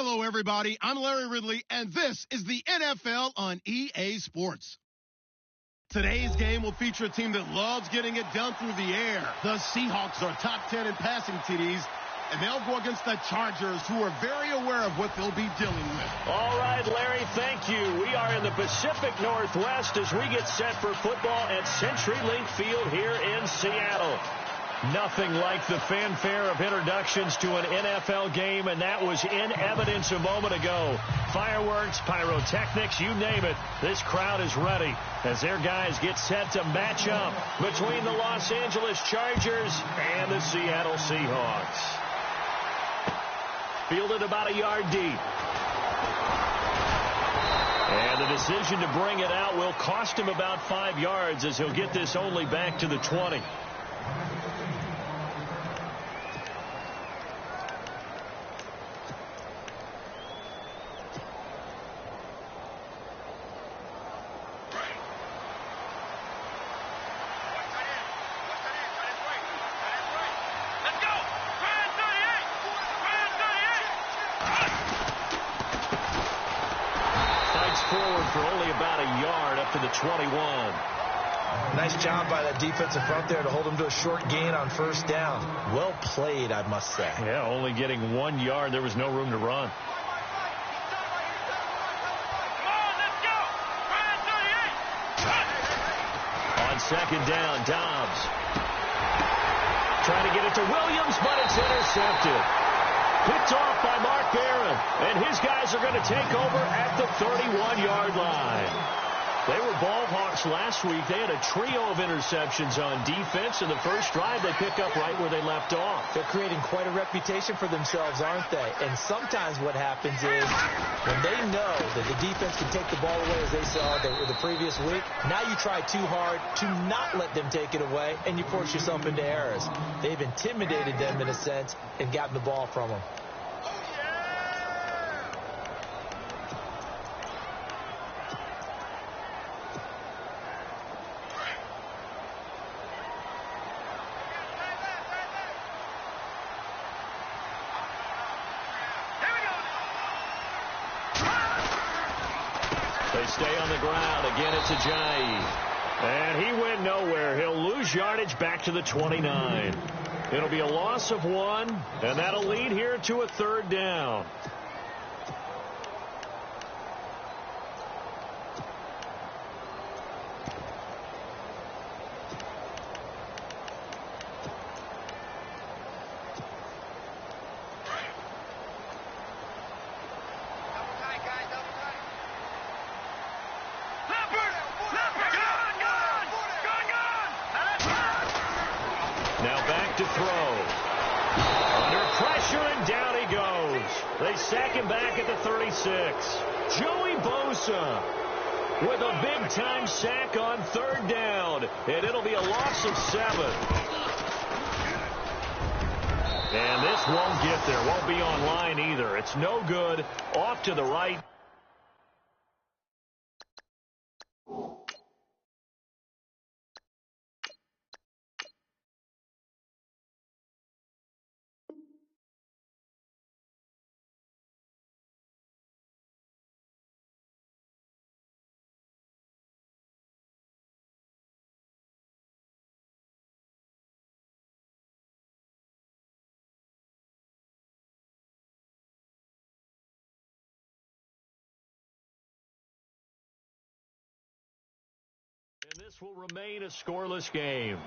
Hello, everybody. I'm Larry Ridley, and this is the NFL on EA Sports. Today's game will feature a team that loves getting it done through the air. The Seahawks are top 10 in passing TDs, and they'll go against the Chargers, who are very aware of what they'll be dealing with. All right, Larry, thank you. We are in the Pacific Northwest as we get set for football at CenturyLink Field here in Seattle. Nothing like the fanfare of introductions to an NFL game, and that was in evidence a moment ago. Fireworks, pyrotechnics, you name it. This crowd is ready as their guys get set to match up between the Los Angeles Chargers and the Seattle Seahawks. Fielded about a yard deep. And the decision to bring it out will cost him about 5 yards as he'll get this only back to the 20. Forward for only about a yard up to the 21. Nice job by that defensive front there to hold him to a short gain on first down. Well played, I must say. Yeah, only getting 1 yard. There was no room to run. On second down, Dobbs. Trying to get it to Williams, but it's intercepted. Picked off by Mark Barron, and his guys are going to take over at the 31-yard line. They were ball hawks last week. They had a trio of interceptions on defense, and the first drive they pick up right where they left off. They're creating quite a reputation for themselves, aren't they? And sometimes what happens is when they know that the defense can take the ball away, as they saw the previous week, now you try too hard to not let them take it away, and you force yourself into errors. They've intimidated them in a sense and gotten the ball from them. They stay on the ground. Again, it's Ajayi. And he went nowhere. He'll lose yardage back to the 29. It'll be a loss of 1, and that'll lead here to a third down. Now back to throw. Under pressure, and down he goes. They sack him back at the 36. Joey Bosa with a big-time sack on third down. And it'll be a loss of 7. And this won't get there. Won't be online either. It's no good. Off to the right. And this will remain a scoreless game.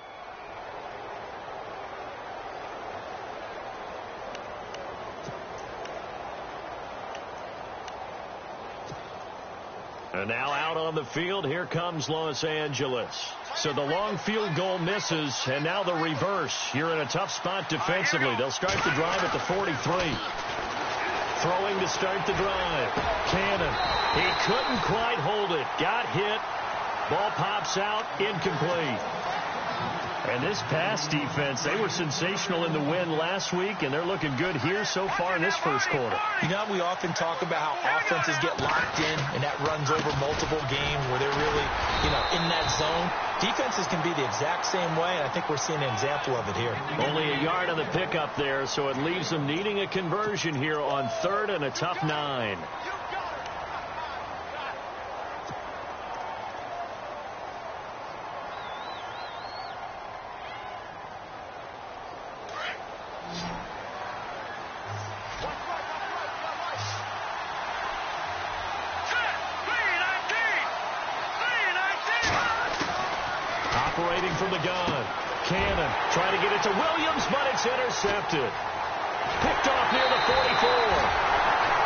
And now out on the field, here comes Los Angeles. So the long field goal misses, and now the reverse. You're in a tough spot defensively. They'll start the drive at the 43. Throwing to start the drive. Cannon. He couldn't quite hold it. Got hit. Ball pops out, incomplete. And this pass defense, they were sensational in the win last week, and they're looking good here so far in this first quarter. You know, we often talk about how offenses get locked in, and that runs over multiple games where they're really, in that zone. Defenses can be the exact same way, and I think we're seeing an example of it here. Only a yard on the pickup there, so it leaves them needing a conversion here on 3rd and a tough 9. Operating from the gun. Cannon trying to get it to Williams, but it's intercepted. Picked off near the 44.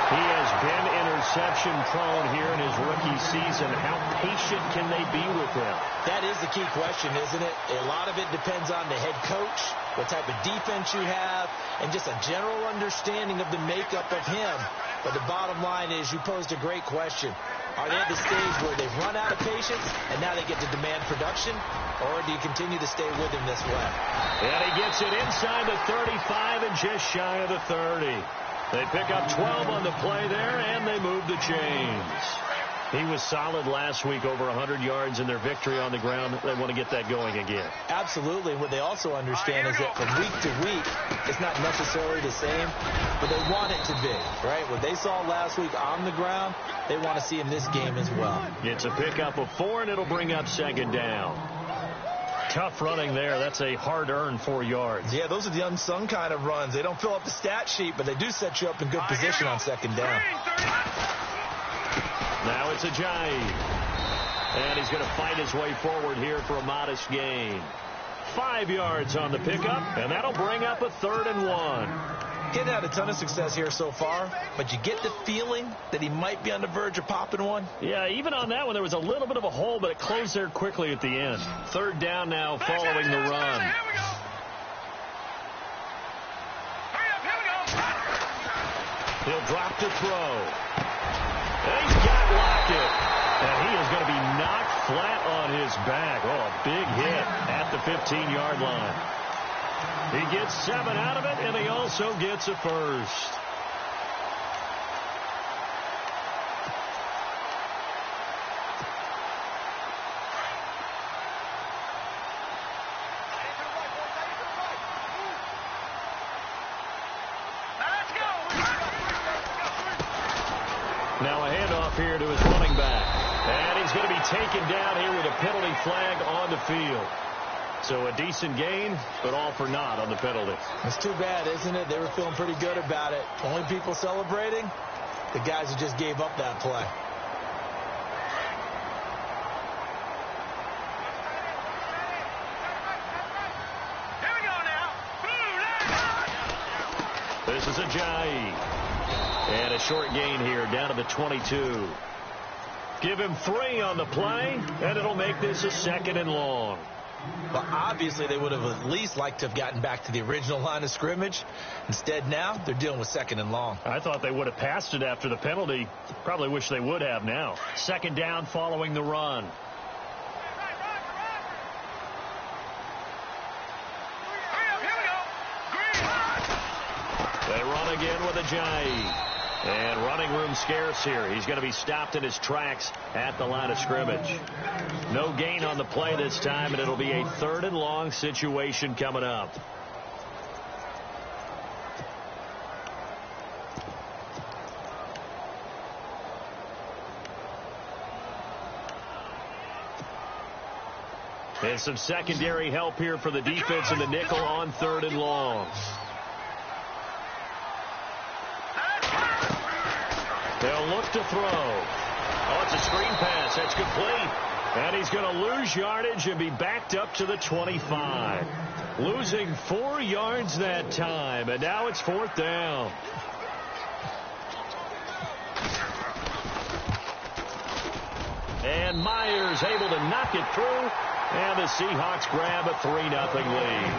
He has been interception prone here in his rookie season. How patient can they be with him? That is the key question, isn't it? A lot of it depends on the head coach, what type of defense you have, and just a general understanding of the makeup of him. But the bottom line is you posed a great question. Are they at the stage where they've run out of patience and now they get to demand production? Or do you continue to stay with him this way? And he gets it inside the 35 and just shy of the 30. They pick up 12 on the play there, and they move the chains. He was solid last week, over 100 yards in their victory on the ground. They want to get that going again. Absolutely. What they also understand is that from week to week, it's not necessarily the same, but they want it to be, right? What they saw last week on the ground, they want to see in this game as well. It's a pickup of 4, and it'll bring up 2nd down. Tough running there. That's a hard-earned 4 yards. Yeah, those are the unsung kind of runs. They don't fill up the stat sheet, but they do set you up in good position on 2nd down. Now it's Ajayi. And he's going to fight his way forward here for a modest gain. 5 yards on the pickup, and that'll bring up a 3rd and 1. He's had a ton of success here so far, but you get the feeling that he might be on the verge of popping one. Yeah, even on that one, there was a little bit of a hole, but it closed there quickly at the end. 3rd down now following the run. He'll drop to throw. And he's got Lockett. And he is going to be knocked flat on his back. Oh, a big hit at the 15-yard line. He gets 7 out of it, and he also gets a first. Now a handoff here to his running back. And he's going to be taken down here with a penalty flag on the field. So a decent gain, but all for naught on the penalty. It's too bad, isn't it? They were feeling pretty good about it. Only people celebrating, the guys who just gave up that play. Here we go now. This is Ajayi. And a short gain here down to the 22. Give him 3 on the play, and it'll make this a 2nd and long. Well, obviously, they would have at least liked to have gotten back to the original line of scrimmage. Instead, now, they're dealing with 2nd and long. I thought they would have passed it after the penalty. Probably wish they would have now. 2nd down following the run. They run again with Ajayi. And running room scarce here. He's going to be stopped in his tracks at the line of scrimmage. No gain on the play this time, and it'll be a 3rd and long situation coming up. And some secondary help here for the defense in the nickel on 3rd and long. They'll look to throw. Oh, it's a screen pass. That's complete. And he's going to lose yardage and be backed up to the 25. Losing 4 yards that time. And now it's 4th down. And Myers able to knock it through. And the Seahawks grab a 3-0 lead.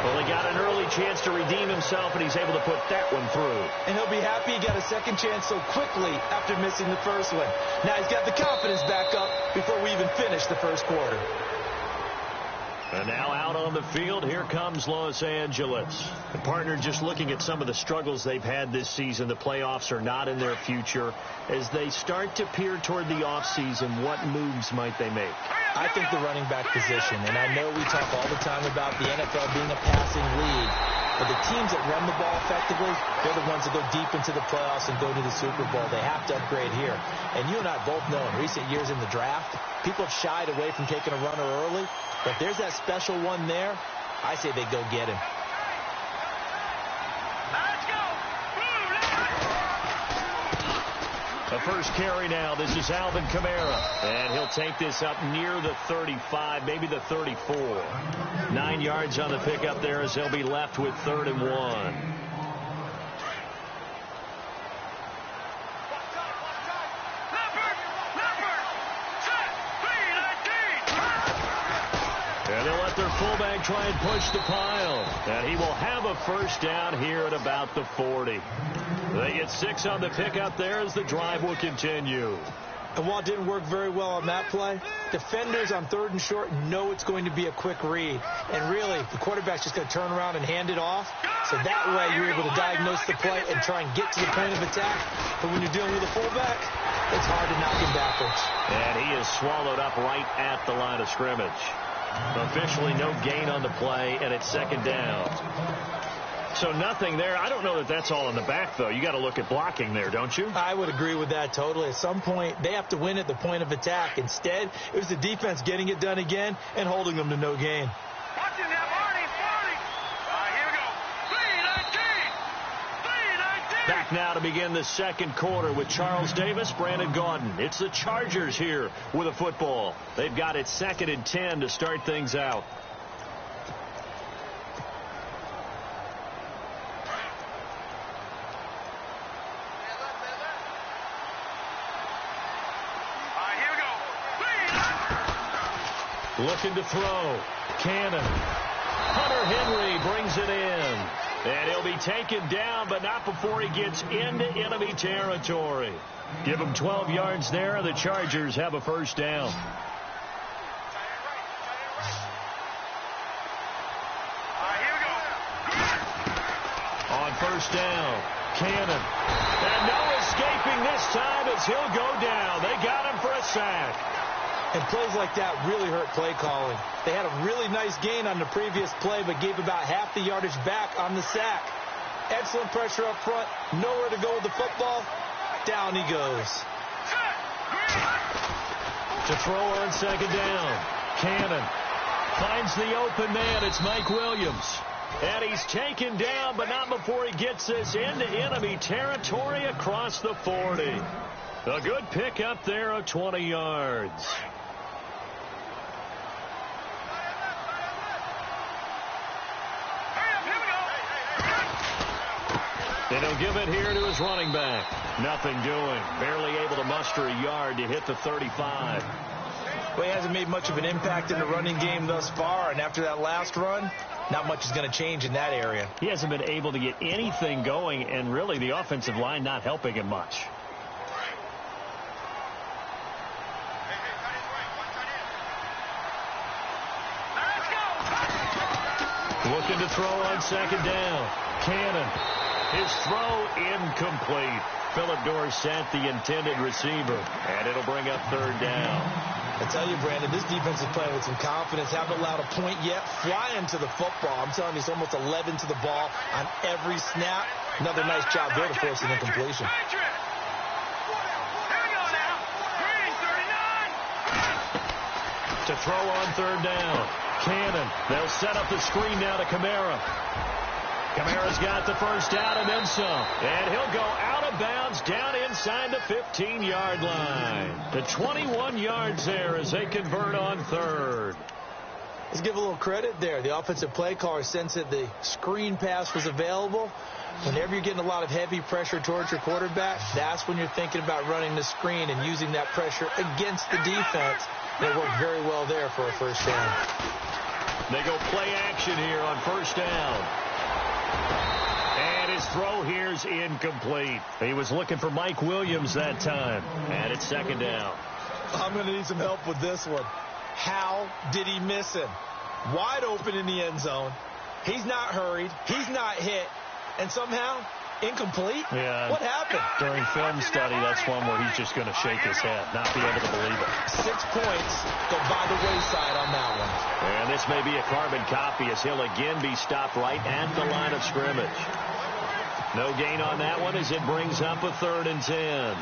Well, he got an early chance to redeem himself, and he's able to put that one through. And he'll be happy he got a second chance so quickly after missing the first one. Now he's got the confidence back up before we even finish the first quarter. And now out on the field, here comes Los Angeles. And partner, just looking at some of the struggles they've had this season, the playoffs are not in their future. As they start to peer toward the offseason, what moves might they make? I think the running back position, and I know we talk all the time about the NFL being a passing league, but the teams that run the ball effectively, they're the ones that go deep into the playoffs and go to the Super Bowl. They have to upgrade here. And you and I both know in recent years in the draft, people have shied away from taking a runner early. But if there's that special one there, I say they go get him. Let's go! The first carry now. This is Alvin Kamara. And he'll take this up near the 35, maybe the 34. 9 yards on the pickup there as they'll be left with 3rd and 1. And they'll let their fullback try and push the pile. And he will have a first down here at about the 40. They get 6 on the pickup there as the drive will continue. And while it didn't work very well on that play, defenders on 3rd and short know it's going to be a quick read. And really, the quarterback's just going to turn around and hand it off. So that way you're able to diagnose the play and try and get to the point of attack. But when you're dealing with a fullback, it's hard to knock him backwards. And he is swallowed up right at the line of scrimmage. Officially no gain on the play, and it's 2nd down. So nothing there. I don't know that that's all in the back, though. You got to look at blocking there, don't you? I would agree with that totally. At some point, they have to win at the point of attack. Instead, it was the defense getting it done again and holding them to no gain. Watching that, Marty. Here we go. 3-19. Back now to begin the second quarter with Charles Davis, Brandon Gaudin. It's the Chargers here with a football. They've got it 2nd and 10 to start things out. Looking to throw. Cannon. Hunter Henry brings it in. And he'll be taken down, but not before he gets into enemy territory. Give him 12 yards there. The Chargers have a first down. Here we go. On first down, Cannon. And no escaping this time as he'll go down. They got him for a sack. And plays like that really hurt play calling. They had a really nice gain on the previous play, but gave about half the yardage back on the sack. Excellent pressure up front. Nowhere to go with the football. Down he goes. To throw on 2nd down. Cannon finds the open man. It's Mike Williams. And he's taken down, but not before he gets this into enemy territory across the 40. A good pick up there of 20 yards. And he'll give it here to his running back. Nothing doing. Barely able to muster a yard to hit the 35. Well, he hasn't made much of an impact in the running game thus far, and after that last run, not much is going to change in that area. He hasn't been able to get anything going, and really the offensive line not helping him much. Looking to throw on 2nd down. Cannon. His throw incomplete. Philip Dorsett, the intended receiver. And it'll bring up 3rd down. I tell you, Brandon, this defense is playing with some confidence. Haven't allowed a point yet. Flying to the football. I'm telling you, it's almost 11 to the ball on every snap. Another nice job there to force an incompletion. To throw on 3rd down. Cannon. They'll set up the screen now to Kamara. Kamara's got the first down and then some. And he'll go out of bounds down inside the 15-yard line. To 21 yards there as they convert on 3rd. Let's give a little credit there. The offensive play caller sensed that the screen pass was available. Whenever you're getting a lot of heavy pressure towards your quarterback, that's when you're thinking about running the screen and using that pressure against the defense. They worked very well there for a first down. They go play action here on first down. And his throw here's incomplete. He was looking for Mike Williams that time. And it's 2nd down. I'm going to need some help with this one. How did he miss him? wide open in the end zone. He's not hurried. He's not hit. And somehow, incomplete? Yeah. What happened? During film study, that's one where he's just going to shake his head, not be able to believe it. 6 points go by the wayside on that one. And this may be a carbon copy as he'll again be stopped right at the line of scrimmage. No gain on that one as it brings up a 3rd and 10.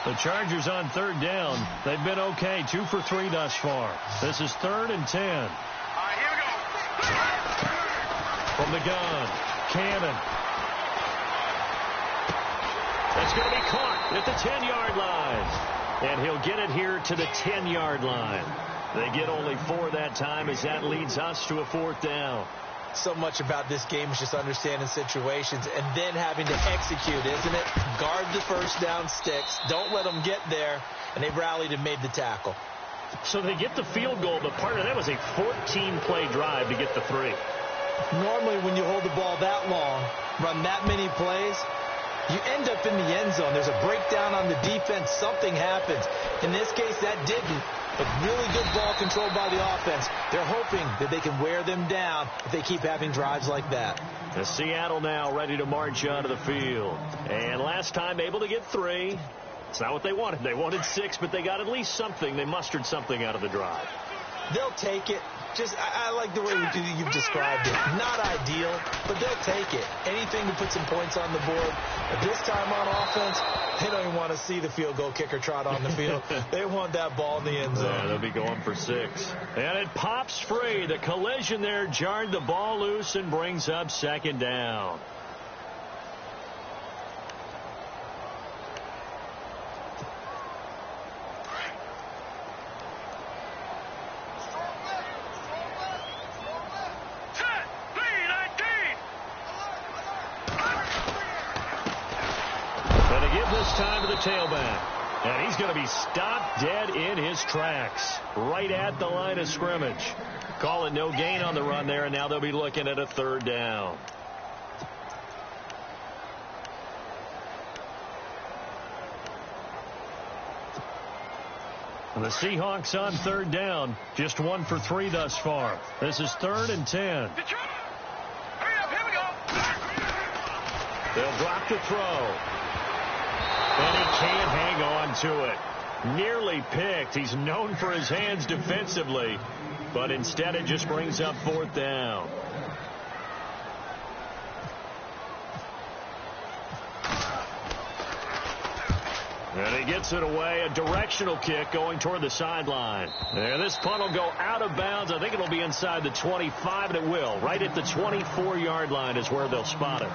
The Chargers on 3rd down. They've been okay, 2 for 3 thus far. This is 3rd and 10. All right, here we go. From the gun, Cannon. That's going to be caught at the 10-yard line. And he'll get it here to the 10-yard line. They get only 4 that time as that leads us to a 4th down. So much about this game is just understanding situations and then having to execute, isn't it? Guard the first down sticks. Don't let them get there. And they rallied and made the tackle. So they get the field goal, but part of that was a 14-play drive to get the 3. Normally when you hold the ball that long, run that many plays, you end up in the end zone. There's a breakdown on the defense. Something happens. In this case, that didn't. But really good ball control by the offense. They're hoping that they can wear them down if they keep having drives like that. The Seattle now ready to march onto the field. And last time able to get 3. It's not what they wanted. They wanted 6, but they got at least something. They mustered something out of the drive. They'll take it. I like the way you've described it. Not ideal, but they'll take it. Anything to put some points on the board. But this time on offense, they don't even want to see the field goal kicker trot on the field. They want that ball in the end zone. Yeah, they'll be going for 6. And it pops free. The collision there jarred the ball loose and brings up 2nd down. Time to the tailback. And he's going to be stopped dead in his tracks right at the line of scrimmage. Calling no gain on the run there, and now they'll be looking at a 3rd down. And the Seahawks on 3rd down, just 1 for 3 thus far. This is 3rd and 10. Hurry up, here we go. They'll drop the throw. And he can't hang on to it. Nearly picked. He's known for his hands defensively, but instead it just brings up 4th down. And he gets it away. A directional kick going toward the sideline. And this punt will go out of bounds. I think it'll be inside the 25, and it will. Right at the 24-yard line is where they'll spot it.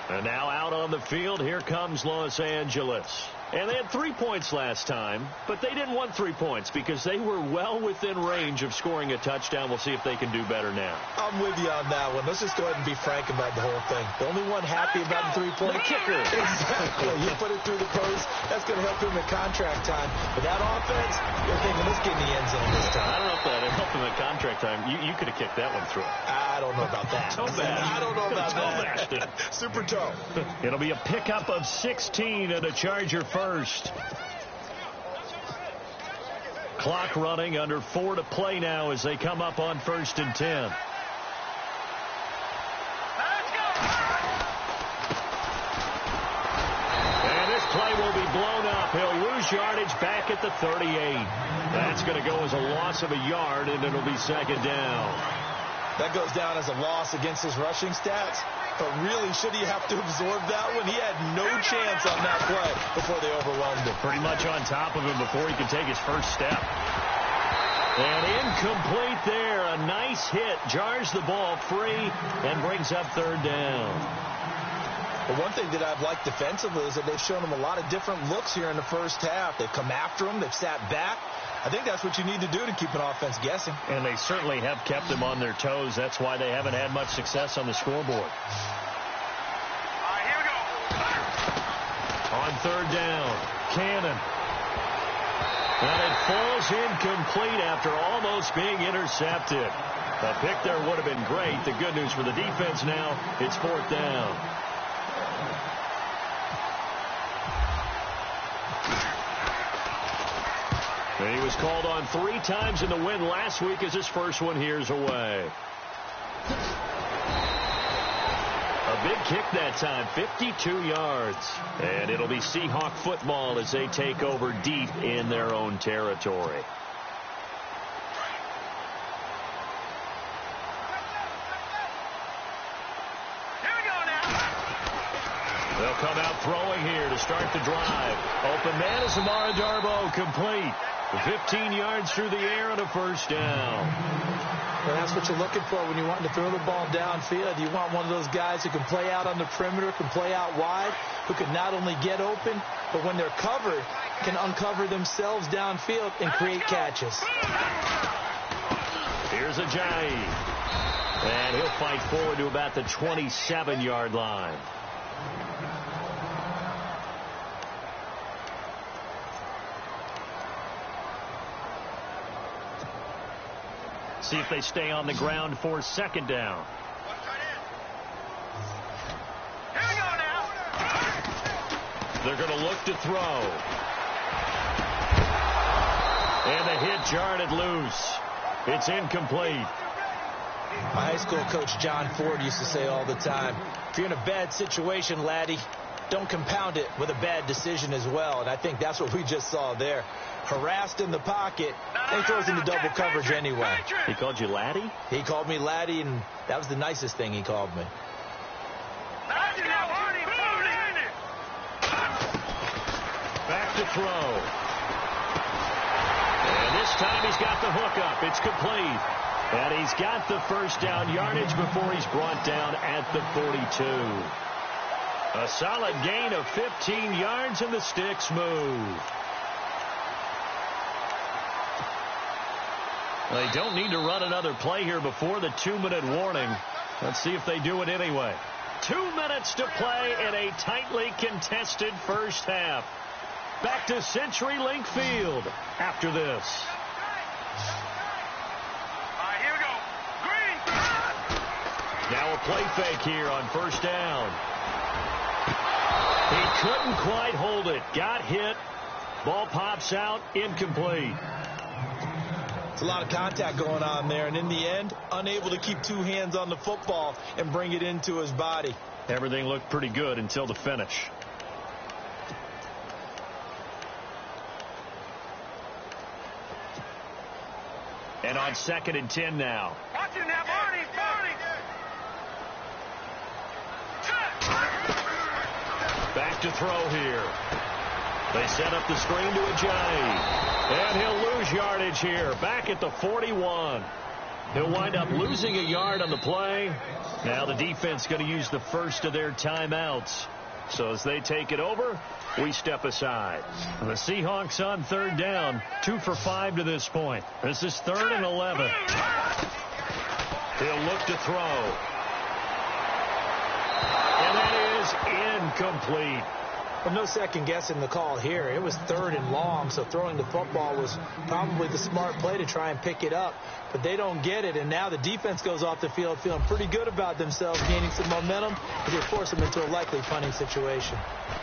And now out on the field, here comes Los Angeles. And they had 3 points last time, but they didn't want 3 points because they were well within range of scoring a touchdown. We'll see if they can do better now. I'm with you on that one. Let's just go ahead and be frank about the whole thing. The only one happy about the 3-point kicker. Exactly. You put it through the post. That's going to help him in contract time. But that offense, you're thinking, let's get in the end zone this time. I don't know if that helped him in contract time. You could have kicked that one through. I don't know about that. I don't know about that. Super toe. It'll be a pickup of 16 and a Charger first. Clock running, under 4 to play now as they come up on 1st and 10. And this play will be blown up. He'll lose yardage back at the 38. That's going to go as a loss of a yard, and it'll be 2nd down. That goes down as a loss against his rushing stats. But really, should he have to absorb that one? He had no chance on that play before they overwhelmed him. Pretty much on top of him before he could take his first step. And incomplete there. A nice hit. Jars the ball free and brings up 3rd down. But one thing that I've liked defensively is that they've shown him a lot of different looks here in the first half. They've come after him. They've sat back. I think that's what you need to do to keep an offense guessing. And they certainly have kept them on their toes. That's why they haven't had much success on the scoreboard. All right, here we go. On 3rd down, Cannon. And it falls incomplete after almost being intercepted. A pick there would have been great. The good news for the defense now, it's 4th down. He was called on 3 times in the win last week as his first one here's away. A big kick that time, 52 yards. And it'll be Seahawk football as they take over deep in their own territory. They'll come out throwing here to start the drive. Open man is Amara Darboh, complete. 15 yards through the air and a first down. Well, that's what you're looking for when you want to throw the ball downfield. You want one of those guys who can play out on the perimeter, can play out wide, who can not only get open, but when they're covered, can uncover themselves downfield and create catches. Here's Ajayi. And he'll fight forward to about the 27-yard line. See if they stay on the ground for second down. Here we go now. They're going to look to throw. And the hit jarred it loose. It's incomplete. My high school coach John Ford used to say all the time, if you're in a bad situation, laddie, don't compound it with a bad decision as well. And I think that's what we just saw there. Harassed in the pocket, and he throws into double coverage anyway. He called you laddie? He called me laddie, and that was the nicest thing he called me. Back to throw. And this time he's got the hook up. It's complete. And he's got the first down yardage before he's brought down at the 42. A solid gain of 15 yards, and the sticks move. They don't need to run another play here before the 2-minute warning. Let's see if they do it anyway. 2 minutes to play in a tightly contested first half. Back to CenturyLink Field after this. All right, here we go. Green. Now a play fake here on first down. He couldn't quite hold it. Got hit. Ball pops out. Incomplete. It's a lot of contact going on there, and in the end, unable to keep 2 hands on the football and bring it into his body. Everything looked pretty good until the finish. And on 2nd and 10 now. Watch it now, Barney. Back to throw here. They set up the screen to Ajayi. And he'll lose yardage here. Back at the 41. He'll wind up losing a yard on the play. Now the defense going to use the first of their timeouts. So as they take it over, we step aside. The Seahawks on 3rd down. 2 for 5 to this point. This is 3rd and 11. He'll look to throw. And that is incomplete. Well, no second guessing the call here. It was 3rd and long, so throwing the football was probably the smart play to try and pick it up. But they don't get it, and now the defense goes off the field feeling pretty good about themselves, gaining some momentum, as they force them into a likely punting situation.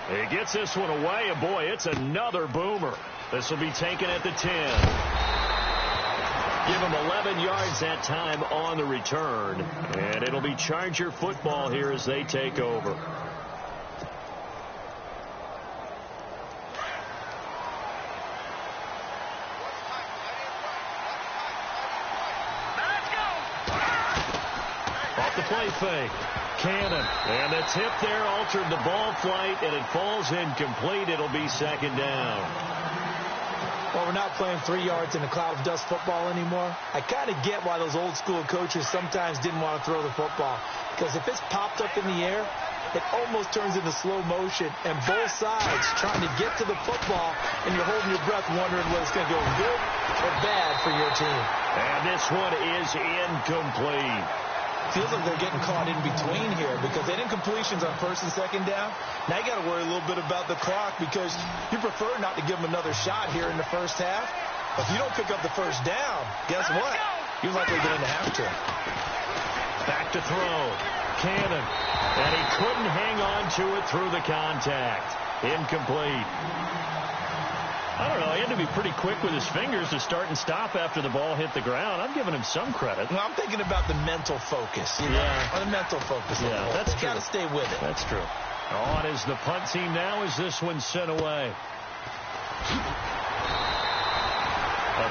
He gets this one away, and boy, it's another boomer. This will be taken at the 10. Give him 11 yards that time on the return, and it'll be Charger football here as they take over. Off the play fake. Cannon. And the tip there altered the ball flight, and it falls incomplete. It'll be 2nd down. Well, we're not playing 3 yards in a cloud of dust football anymore. I kind of get why those old school coaches sometimes didn't want to throw the football. Because if it's popped up in the air, it almost turns into slow motion. And both sides trying to get to the football, and you're holding your breath wondering whether it's going to go good or bad for your team. And this one is incomplete. Feels like they're getting caught in between here because they didn't completions on 1st and 2nd down. Now you got to worry a little bit about the clock because you prefer not to give them another shot here in the first half. If you don't pick up the first down, guess what? You're likely going to have to. Back to throw. Cannon. And he couldn't hang on to it through the contact. Incomplete. I don't know. He had to be pretty quick with his fingers to start and stop after the ball hit the ground. I'm giving him some credit. Well, I'm thinking about the mental focus. You know? Yeah. Or the mental focus. Yeah, that's true. Got to stay with it. That's true. On is the punt team now as this one's sent away.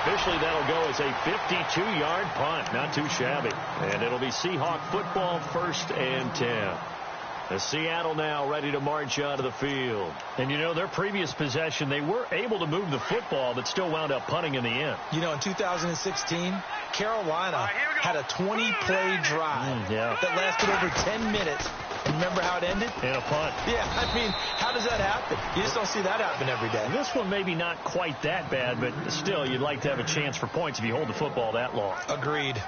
Officially, that'll go as a 52-yard punt. Not too shabby. And it'll be Seahawk football, 1st and 10. The Seattle now ready to march out of the field. And, you know, their previous possession, they were able to move the football, but still wound up punting in the end. You know, in 2016, Carolina had a 20-play drive that lasted over 10 minutes. Remember how it ended? In a punt. Yeah, I mean, how does that happen? You just don't see that happen every day. This one maybe not quite that bad, but still, you'd like to have a chance for points if you hold the football that long. Agreed.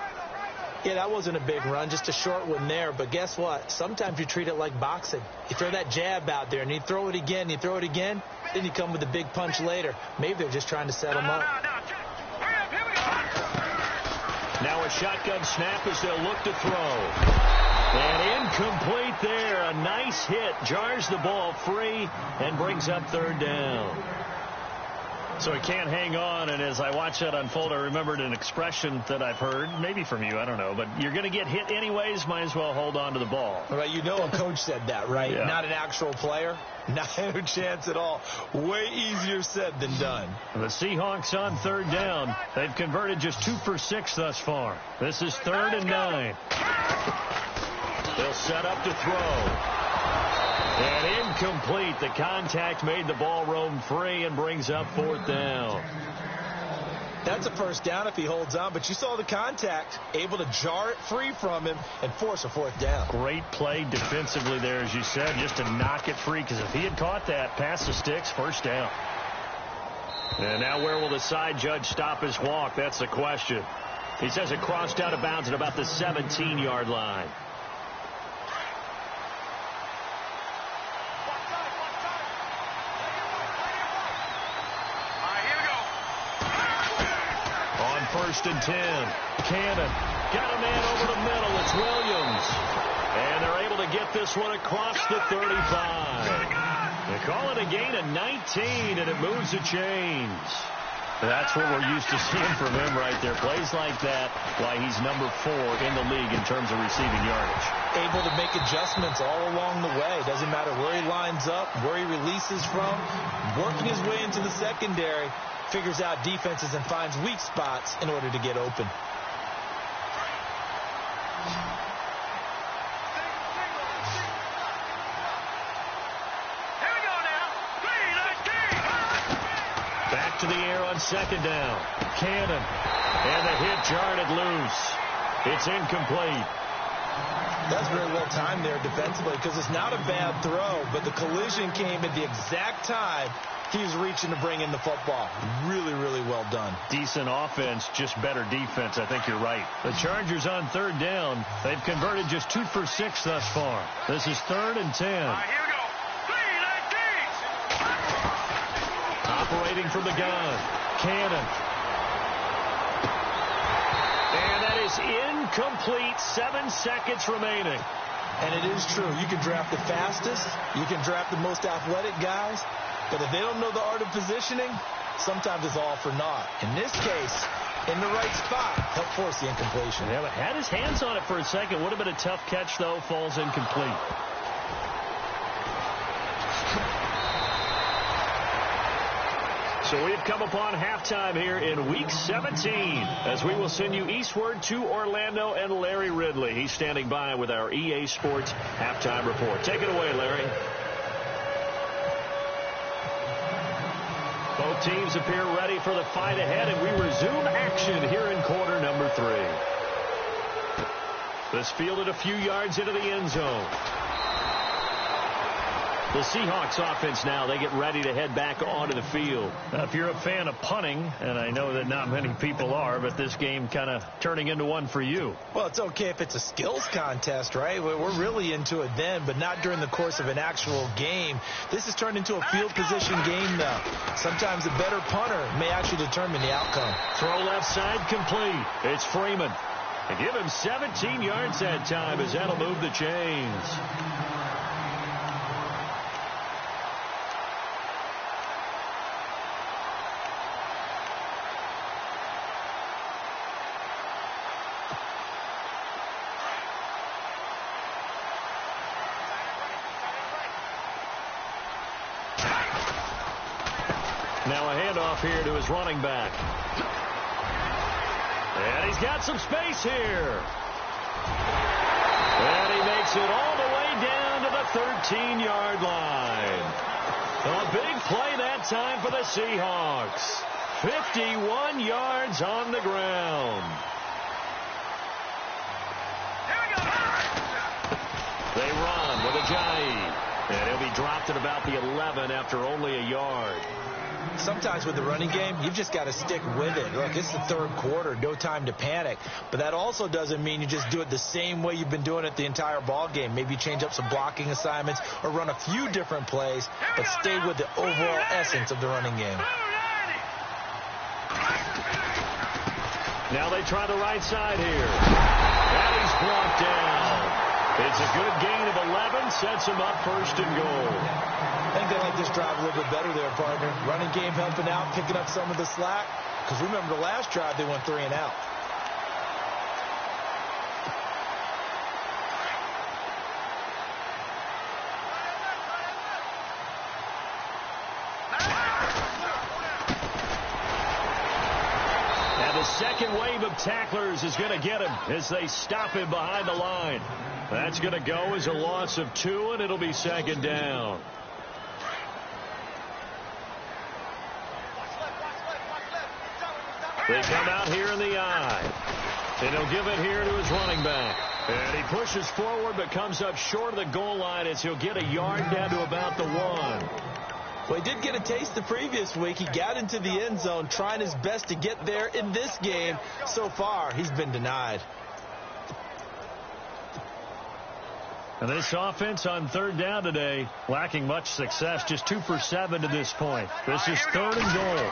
Yeah, that wasn't a big run, just a short one there. But guess what? Sometimes you treat it like boxing. You throw that jab out there, and you throw it again, you throw it again, then you come with a big punch later. Maybe they're just trying to set them up. Now a shotgun snap as they'll look to throw. And incomplete there. A nice hit. Jars the ball free and brings up 3rd down. So he can't hang on, and as I watch that unfold, I remembered an expression that I've heard, maybe from you, I don't know, but you're going to get hit anyways, might as well hold on to the ball. Right, you know a coach said that, right? Yeah. Not an actual player. Not a chance at all. Way easier said than done. The Seahawks on 3rd down. They've converted just 2 for 6 thus far. This is 3rd and 9. They'll set up to throw. And incomplete. The contact made the ball roam free and brings up 4th down. That's a 1st down if he holds on, but you saw the contact, able to jar it free from him and force a 4th down. Great play defensively there, as you said, just to knock it free, because if he had caught that, past the sticks, 1st down. And now where will the side judge stop his walk? That's the question. He says it crossed out of bounds at about the 17-yard line. On 1st and 10, Cannon got a man over the middle. It's Williams. And they're able to get this one across the 35. They call it a gain of 19, and it moves the chains. That's what we're used to seeing from him right there. Plays like that, why he's number 4 in the league in terms of receiving yardage. Able to make adjustments all along the way. Doesn't matter where he lines up, where he releases from. Working his way into the secondary. Figures out defenses and finds weak spots in order to get open. Back to the air on 2nd down. Cannon. And the hit jarred it loose. It's incomplete. That's very well timed there defensively, because it's not a bad throw, but the collision came at the exact time he was reaching to bring in the football. Really, really well done. Decent offense, just better defense. I think you're right. The Chargers on 3rd down. They've converted just 2 for 6 thus far. This is 3rd and 10. Here we go. 3-19. Operating from the gun. Cannon. And that is incomplete. 7 seconds remaining. And it is true. You can draft the fastest. You can draft the most athletic guys. But if they don't know the art of positioning, sometimes it's all for naught. In this case, in the right spot, helped force the incompletion. Yeah, but had his hands on it for a second. Would have been a tough catch, though. Falls incomplete. So we've come upon halftime here in Week 17 as we will send you eastward to Orlando and Larry Ridley. He's standing by with our EA Sports halftime report. Take it away, Larry. Both teams appear ready for the fight ahead, and we resume action here in quarter number 3. This fielded a few yards into the end zone. The Seahawks offense now, they get ready to head back onto the field. If you're a fan of punting, and I know that not many people are, but this game kind of turning into one for you. Well, it's okay if it's a skills contest, right? We're really into it then, but not during the course of an actual game. This has turned into a field position game now. Sometimes a better punter may actually determine the outcome. Throw left side complete. It's Freeman. They give him 17 yards that time as that'll move the chains. Now a handoff here to his running back. And he's got some space here. And he makes it all the way down to the 13-yard line. A big play that time for the Seahawks. 51 yards on the ground. They run with Ajayi. And he'll be dropped at about the 11 after only a yard. Sometimes with the running game, you've just got to stick with it. Look, it's the third quarter, no time to panic. But that also doesn't mean you just do it the same way you've been doing it the entire ball game. Maybe change up some blocking assignments or run a few different plays, but stay with the overall essence of the running game. Now they try the right side here. And he's brought down. It's a good gain of 11, sets him up first and goal. I think they like this drive a little bit better there, partner. Running game helping out, picking up some of the slack. Because remember the last drive, they went 3 and out. And the second wave of tacklers is going to get him as they stop him behind the line. That's going to go as a loss of 2, and it'll be second down. They come out here in the eye. And he'll give it here to his running back. And he pushes forward but comes up short of the goal line as he'll get a yard down to about the 1. Well, he did get a taste the previous week. He got into the end zone trying his best to get there in this game. So far, he's been denied. And this offense on third down today, lacking much success, just 2 for 7 to this point. This is 3rd and goal.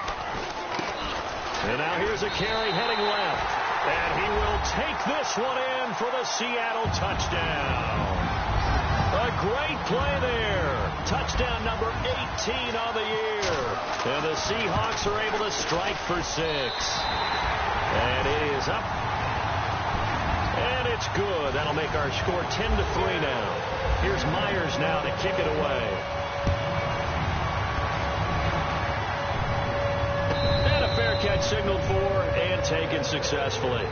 And now here's a carry heading left. And he will take this one in for the Seattle touchdown. A great play there. Touchdown number 18 on the year. And the Seahawks are able to strike for 6. And it is up. And it's good. That'll make our score 10-3 now. Here's Myers now to kick it away. And a fair catch signaled for and taken successfully.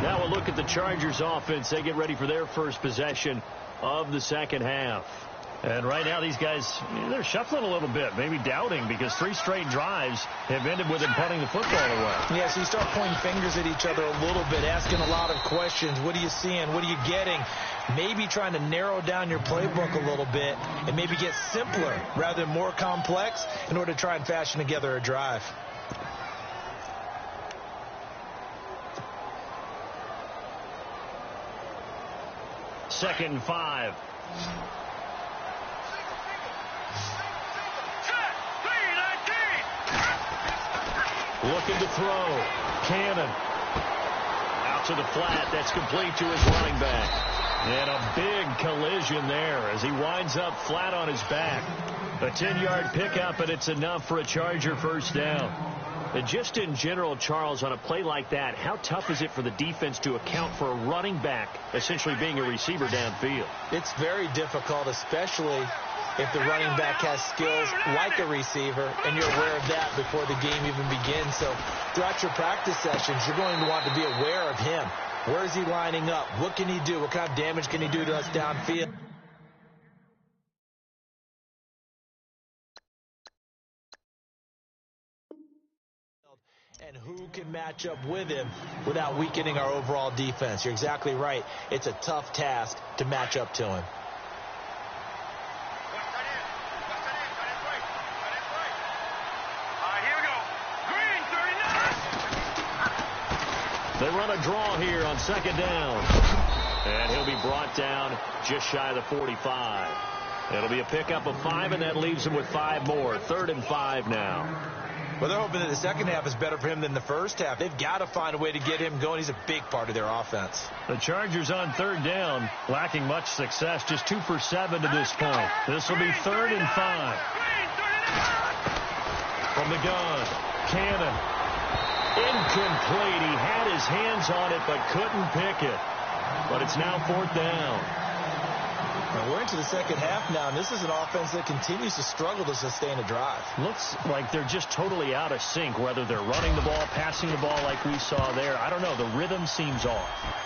Now we'll look at the Chargers offense. They get ready for their first possession of the second half. And right now these guys, they're shuffling a little bit, maybe doubting, because 3 straight drives have ended with them punting the football away. Yeah, so you start pointing fingers at each other a little bit, asking a lot of questions. What are you seeing? What are you getting? Maybe trying to narrow down your playbook a little bit and maybe get simpler rather than more complex in order to try and fashion together a drive. Second and 5. Looking to throw. Cannon. Out to the flat. That's complete to his running back. And a big collision there as he winds up flat on his back. A 10-yard pickup, and it's enough for a Charger first down. And just in general, Charles, on a play like that, how tough is it for the defense to account for a running back essentially being a receiver downfield? It's very difficult, especially if the running back has skills like a receiver, and you're aware of that before the game even begins. So throughout your practice sessions, you're going to want to be aware of him. Where is he lining up? What can he do? What kind of damage can he do to us downfield? And who can match up with him without weakening our overall defense? You're exactly right. It's a tough task to match up to him. They run a draw here on second down. And he'll be brought down just shy of the 45. It'll be a pickup of 5, and that leaves him with 5 more. 3rd and 5 now. Well, they're hoping that the second half is better for him than the first half. They've got to find a way to get him going. He's a big part of their offense. The Chargers on third down, lacking much success, just 2 for 7 to this point. This will be 3rd and 5. From the gun, Cannon. Incomplete. He had his hands on it but couldn't pick it. But it's now 4th down. And we're into the second half now, and this is an offense that continues to struggle to sustain a drive. Looks like they're just totally out of sync, whether they're running the ball, passing the ball like we saw there. I don't know. The rhythm seems off.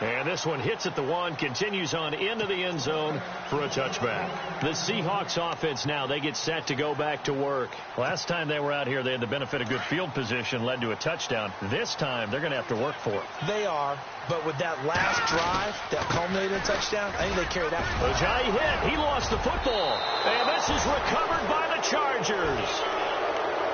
And this one hits at the one, continues on into the end zone for a touchback. The Seahawks offense now, they get set to go back to work. Last time they were out here, they had the benefit of good field position, led to a touchdown. This time, they're going to have to work for it. They are, but with that last drive that culminated in a touchdown, I think they carried out. Ajayi hit. He lost the football. And this is recovered by the Chargers.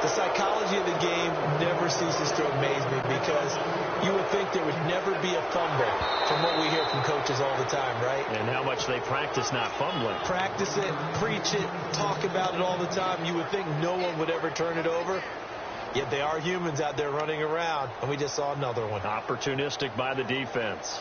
The psychology of the game never ceases to amaze me because you would think there would never be a fumble from what we hear from coaches all the time, right? And how much they practice not fumbling. Practice it, preach it, talk about it all the time. You would think no one would ever turn it over. Yet they are humans out there running around, and we just saw another one. Opportunistic by the defense.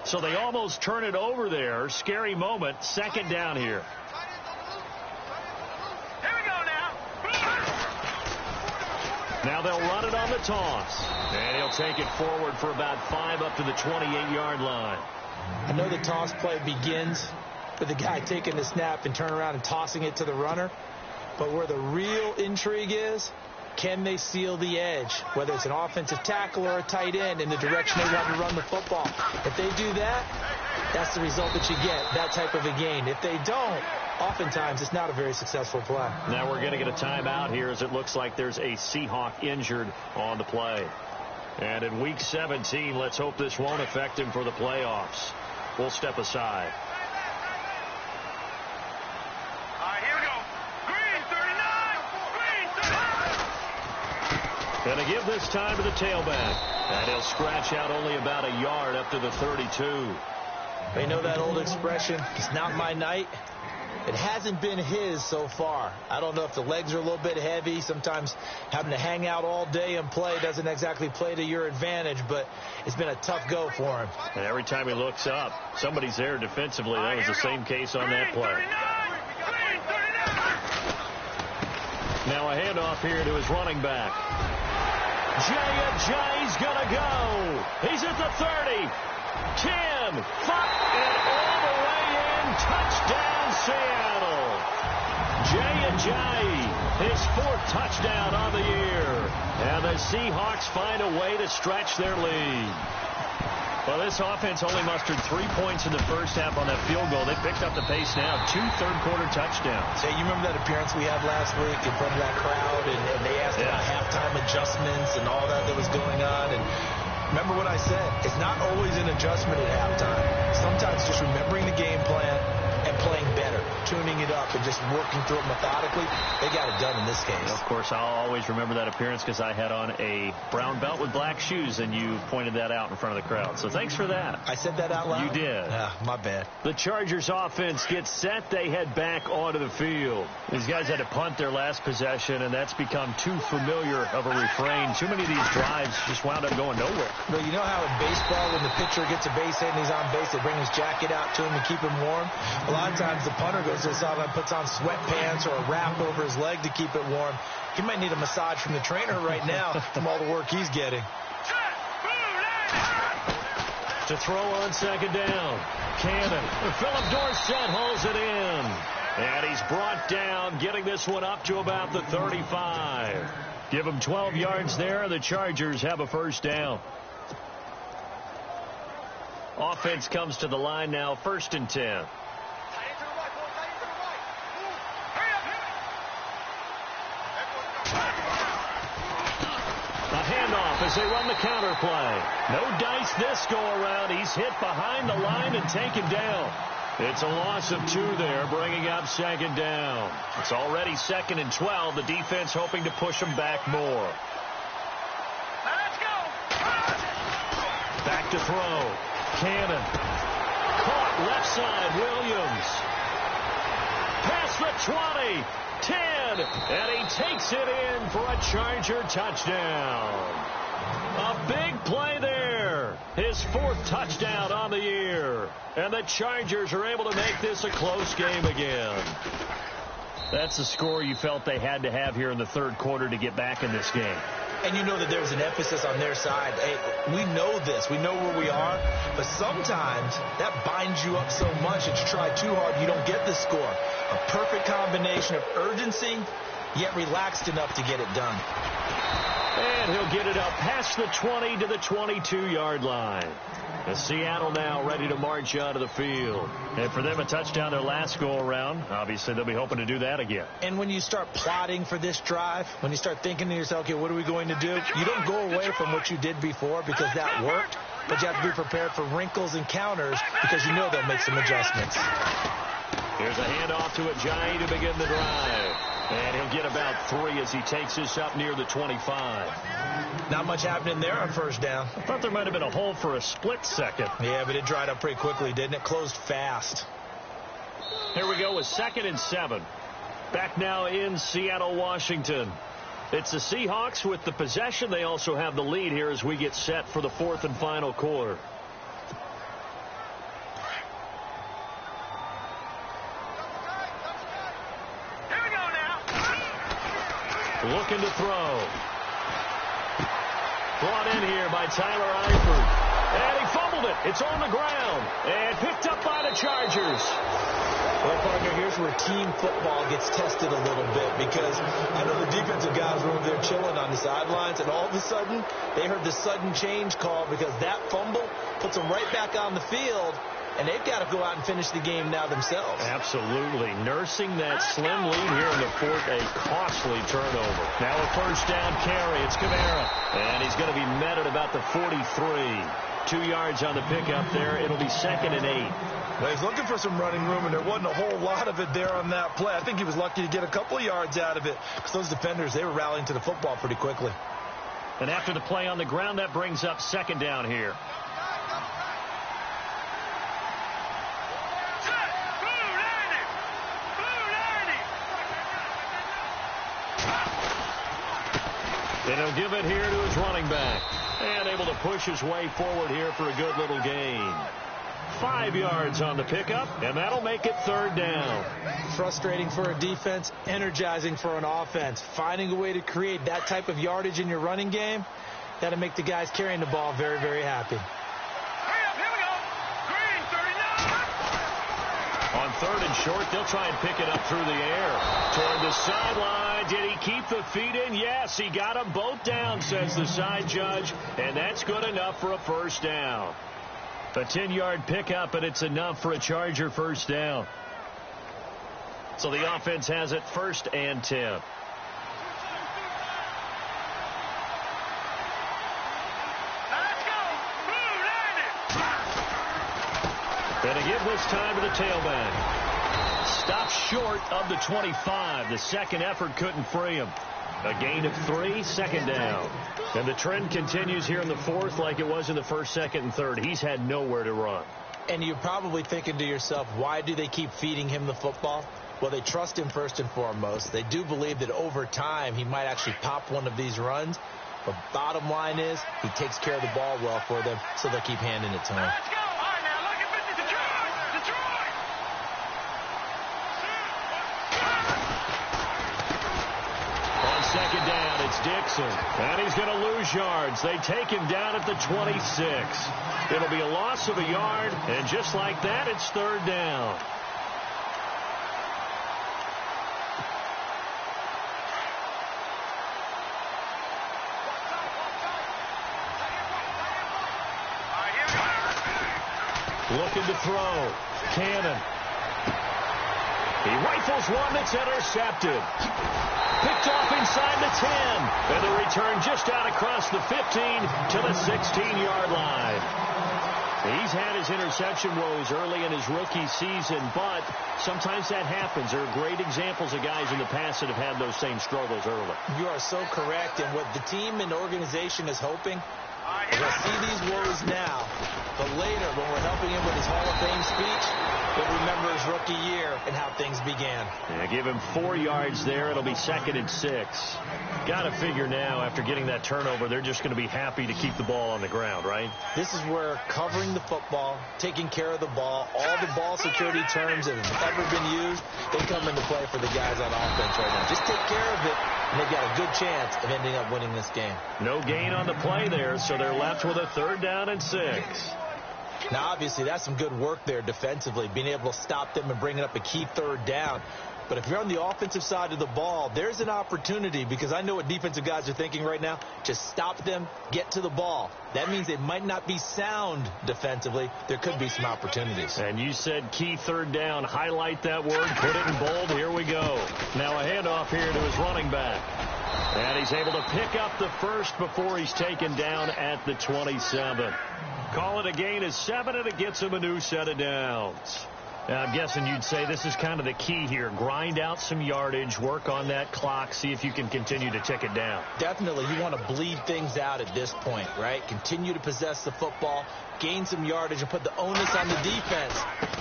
So they almost turn it over there. Scary moment. Second down here. Here we go now. Now they'll run it on the toss. And he'll take it forward for about 5 up to the 28-yard line. I know the toss play begins with the guy taking the snap and turn around and tossing it to the runner. But where the real intrigue is, can they seal the edge, whether it's an offensive tackle or a tight end, in the direction they want to run the football? If they do that, that's the result that you get, that type of a gain. If they don't, oftentimes it's not a very successful play. Now we're going to get a timeout here as it looks like there's a Seahawk injured on the play. And in Week 17, let's hope this won't affect him for the playoffs. We'll step aside. Going to give this time to the tailback. And he'll scratch out only about a yard up to the 32. They know that old expression, it's not my night. It hasn't been his so far. I don't know if the legs are a little bit heavy. Sometimes having to hang out all day and play doesn't exactly play to your advantage, but it's been a tough go for him. And every time he looks up, somebody's there defensively. That was the same case on that play. Now a handoff here to his running back. Ajayi's going to go. He's at the 30, 10, 5, and all the way in. Touchdown, Seattle. Ajayi, his 4th touchdown on the year. And the Seahawks find a way to stretch their lead. Well, this offense only mustered 3 points in the first half on that field goal. They picked up the pace now. 2 third-quarter touchdowns. Hey, you remember that appearance we had last week in front of that crowd, and they asked about halftime adjustments and all that was going on. And remember what I said. It's not always an adjustment at halftime. Sometimes just remembering the game plan and playing better, tuning it up and just working through it methodically. They got it done in this case. Of course, I'll always remember that appearance because I had on a brown belt with black shoes, and you pointed that out in front of the crowd. So thanks for that. I said that out loud? You did. My bad. The Chargers offense gets set. They head back onto the field. These guys had to punt their last possession, and that's become too familiar of a refrain. Too many of these drives just wound up going nowhere. But you know how in baseball, when the pitcher gets a base hit and he's on base, they bring his jacket out to him to keep him warm? A lot of times the punter goes to the sideline, puts on sweatpants or a wrap over his leg to keep it warm. He might need a massage from the trainer right now from all the work he's getting. To throw on second down. Cannon. Philip Dorsett holds it in. And he's brought down, getting this one up to about the 35. Give him 12 yards there. The Chargers have a first down. Offense comes to the line now, 1st and 10. As they run the counter play. No dice this go around. He's hit behind the line and taken down. It's a loss of 2 there, bringing up second down. It's already 2nd and 12. The defense hoping to push them back more. Let's go. Back to throw. Cannon. Caught left side. Williams. Past the 20. 10. And he takes it in for a Charger touchdown. A big play there. there. His 4th touchdown on the year. And the Chargers are able to make this a close game again. That's the score you felt they had to have here in the 3rd quarter to get back in this game. And you know that there's an emphasis on their side. Hey, we know this. We know where we are. But sometimes that binds you up so much that you try too hard, you don't get the score. A perfect combination of urgency, yet relaxed enough to get it done. And he'll get it up past the 20 to the 22-yard line. And Seattle now ready to march out of the field. And for them, a touchdown their last go-around. Obviously, they'll be hoping to do that again. And when you start plotting for this drive, when you start thinking to yourself, okay, what are we going to do? You don't go away from what you did before because that worked. But you have to be prepared for wrinkles and counters because you know they'll make some adjustments. Here's a handoff to Ajayi to begin the drive. And he'll get about 3 as he takes this up near the 25. Not much happening there on first down. I thought there might have been a hole for a split second. Yeah, but it dried up pretty quickly, didn't it? Closed fast. Here we go with 2nd and 7. Back now in Seattle, Washington. It's the Seahawks with the possession. They also have the lead here as we get set for the 4th and final quarter. Looking to throw. Brought in here by Tyler Eifert. And he fumbled it. It's on the ground. And picked up by the Chargers. Well, partner, here's where team football gets tested a little bit because I know the defensive guys were over there chilling on the sidelines, and all of a sudden they heard the sudden change call because that fumble puts them right back on the field. And they've got to go out and finish the game now themselves. Absolutely. Nursing that slim lead here in the 4th, a costly turnover. Now a first down carry. It's Kamara. And he's going to be met at about the 43. 2 yards on the pickup there. It'll be 2nd and 8. Well, he's looking for some running room, and there wasn't a whole lot of it there on that play. I think he was lucky to get a couple of yards out of it because those defenders, they were rallying to the football pretty quickly. And after the play on the ground, that brings up 2nd down here. And he'll give it here to his running back. And able to push his way forward here for a good little gain. 5 yards on the pickup, and that'll make it 3rd down. Frustrating for a defense, energizing for an offense. Finding a way to create that type of yardage in your running game, that'll make the guys carrying the ball very, very happy. On 3rd and short, they'll try and pick it up through the air. Toward the sideline. Did he keep the feet in? Yes, he got them both down, says the side judge. And that's good enough for a first down. A 10-yard pickup, and it's enough for a Charger first down. So the offense has it 1st and 10. And again this time to the tailback. Stopped short of the 25. The second effort couldn't free him. A gain of 3, 2nd down. And the trend continues here in the 4th like it was in the 1st, 2nd, and 3rd. He's had nowhere to run. And you're probably thinking to yourself, why do they keep feeding him the football? Well, they trust him first and foremost. They do believe that over time he might actually pop one of these runs. But bottom line is he takes care of the ball well for them, so they'll keep handing it to him. On 2nd down, it's Dixon. And he's going to lose yards. They take him down at the 26. It'll be a loss of a yard, and just like that, it's 3rd down. Looking to throw. Cannon. He rifles one that's intercepted. Picked off inside the 10. And the return just out across the 15 to the 16-yard line. He's had his interception woes early in his rookie season, but sometimes that happens. There are great examples of guys in the past that have had those same struggles early. You are so correct. And what the team and organization is hoping, if I see these woes now, But later, when we're helping him with his Hall of Fame speech, he'll remember his rookie year and how things began. Yeah, give him 4 yards there. It'll be 2nd and 6. Got to figure now, after getting that turnover, they're just going to be happy to keep the ball on the ground, right? This is where covering the football, taking care of the ball, all the ball security terms that have ever been used, they come into play for the guys on offense right now. Just take care of it, and they've got a good chance of ending up winning this game. No gain on the play there, so they're left with a 3rd down and 6. Now, obviously, that's some good work there defensively, being able to stop them and bringing up a key 3rd down. But if you're on the offensive side of the ball, there's an opportunity, because I know what defensive guys are thinking right now. Just stop them, get to the ball. That means they might not be sound defensively. There could be some opportunities. And you said key 3rd down. Highlight that word, put it in bold. Here we go. Now a handoff here to his running back. And he's able to pick up the first before he's taken down at the 27. Call it a gain of 7, and it gets him a new set of downs. Now, I'm guessing you'd say this is kind of the key here. Grind out some yardage, work on that clock, see if you can continue to tick it down. Definitely. You want to bleed things out at this point, right? Continue to possess the football, gain some yardage, and put the onus on the defense.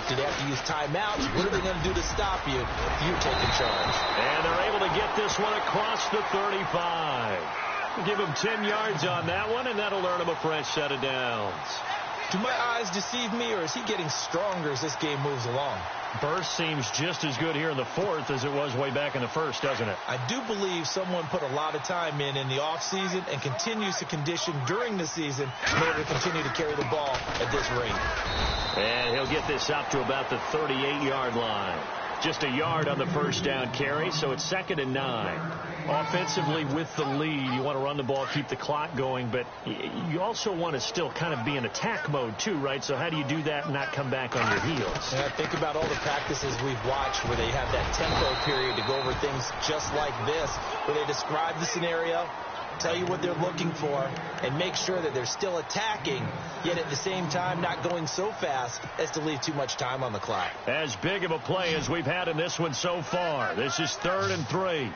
Do they have to use timeouts? What are they going to do to stop you if you're taking charge? And they're able to get this one across the 35. Give him 10 yards on that one, and that'll earn him a fresh set of downs. Do my eyes deceive me, or is he getting stronger as this game moves along? Burst seems just as good here in the 4th as it was way back in the 1st, doesn't it? I do believe someone put a lot of time in the offseason and continues to condition during the season in order to continue to carry the ball at this rate. And he'll get this up to about the 38-yard line. Just a yard on the 1st down carry, so it's 2nd and 9. Offensively with the lead, you want to run the ball, keep the clock going, but you also want to still kind of be in attack mode too, right? So how do you do that and not come back on your heels? And I think about all the practices we've watched where they have that tempo period to go over things just like this, where they describe the scenario, tell you what they're looking for, and make sure that they're still attacking, yet at the same time not going so fast as to leave too much time on the clock. As big of a play as we've had in this one so far. This is 3rd and 3.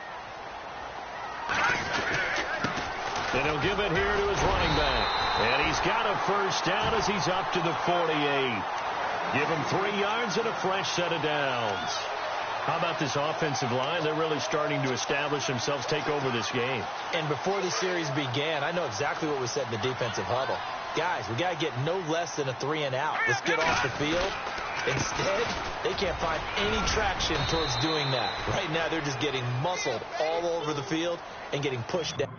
And he'll give it here to his running back. And he's got a 1st down as he's up to the 48. Give him 3 yards and a fresh set of downs. How about this offensive line? They're really starting to establish themselves, take over this game. And before the series began, I know exactly what was said in the defensive huddle. Guys, we got to get no less than a 3 and out. Let's get off the field. Instead, they can't find any traction towards doing that. Right now, they're just getting muscled all over the field and getting pushed down.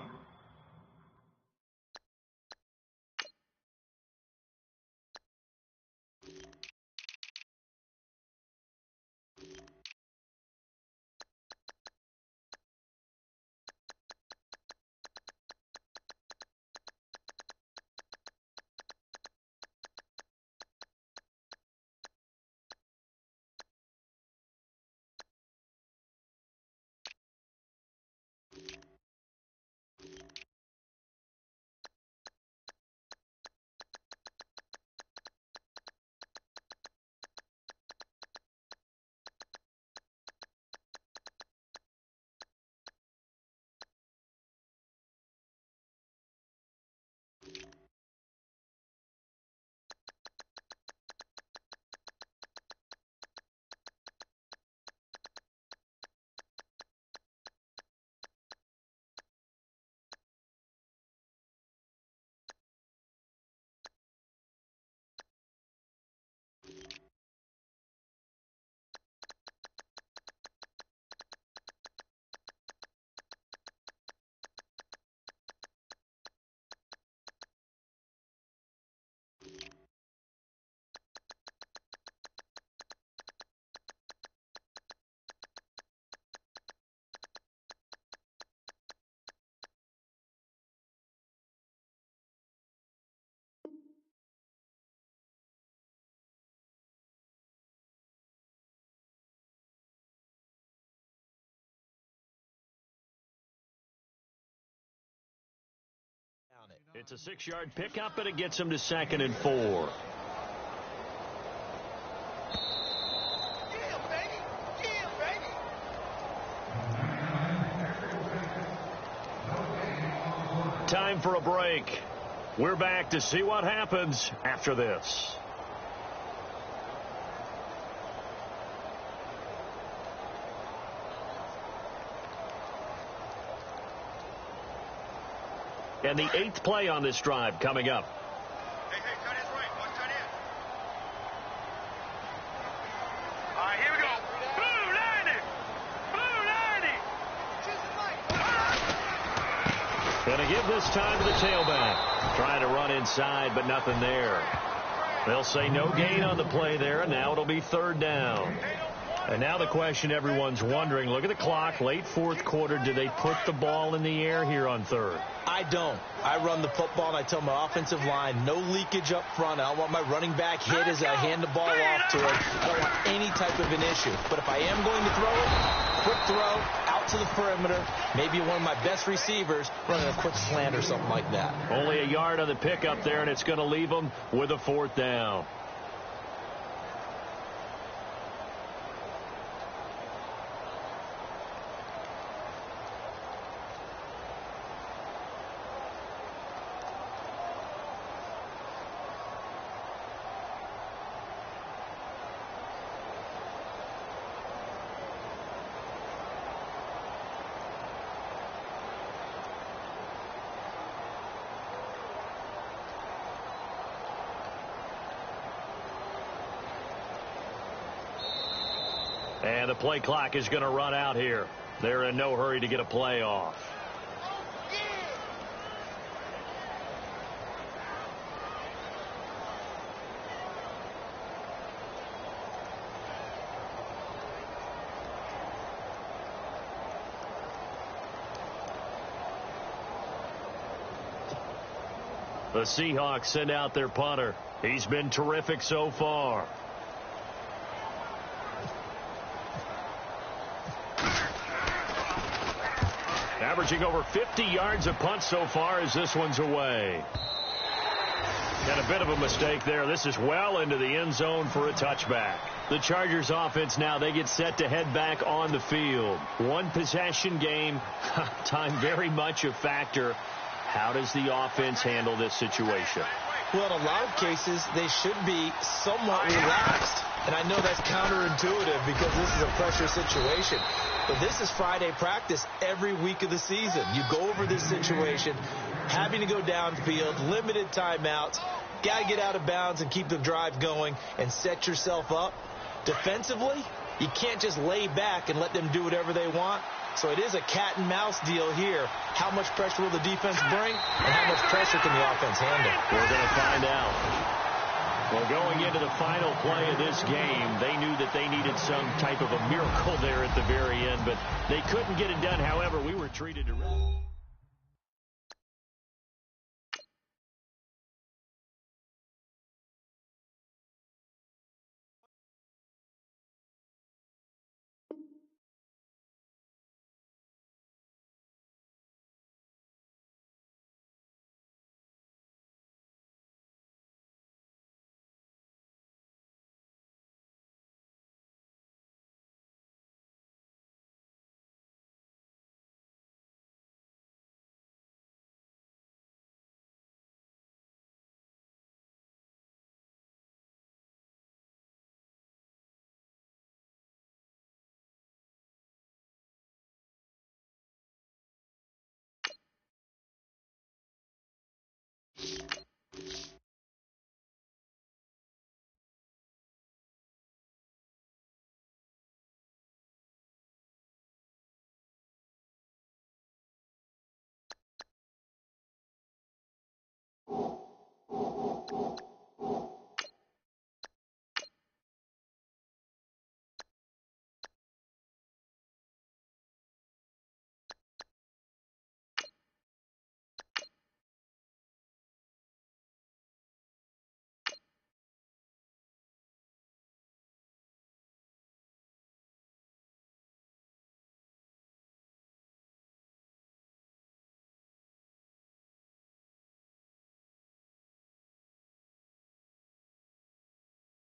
It's a 6-yard pickup, and it gets him to 2nd and 4. Time for a break. We're back to see what happens after this. And the 8th play on this drive coming up. Hey, cut his right. Watch that in. All right, here we go. Blue 90. Blue 90. Going to give this time to the tailback. Trying to run inside, but nothing there. They'll say no gain on the play there, and now it'll be 3rd down. And now the question everyone's wondering, look at the clock, late 4th quarter, do they put the ball in the air here on 3rd? I don't. I run the football, and I tell my offensive line, no leakage up front. I don't want my running back hit as I hand the ball off to him. I don't want any type of an issue. But if I am going to throw it, quick throw, out to the perimeter, maybe one of my best receivers running a quick slant or something like that. Only a yard on the pickup there, and it's going to leave them with a 4th down. And the play clock is going to run out here. They're in no hurry to get a play off. The Seahawks send out their punter. He's been terrific so far. Averaging over 50 yards a punt so far as this one's away. And a bit of a mistake there. This is well into the end zone for a touchback. The Chargers offense now, they get set to head back on the field. One possession game. Time very much a factor. How does the offense handle this situation? Well, in a lot of cases, they should be somewhat relaxed. And I know that's counterintuitive because this is a pressure situation. But this is Friday practice every week of the season. You go over this situation, having to go downfield, limited timeouts, got to get out of bounds and keep the drive going and set yourself up. Defensively, you can't just lay back and let them do whatever they want. So it is a cat and mouse deal here. How much pressure will the defense bring and how much pressure can the offense handle? We're going to find out. Well, going into the final play of this game, they knew that they needed some type of a miracle there at the very end, but they couldn't get it done. However, we were treated to...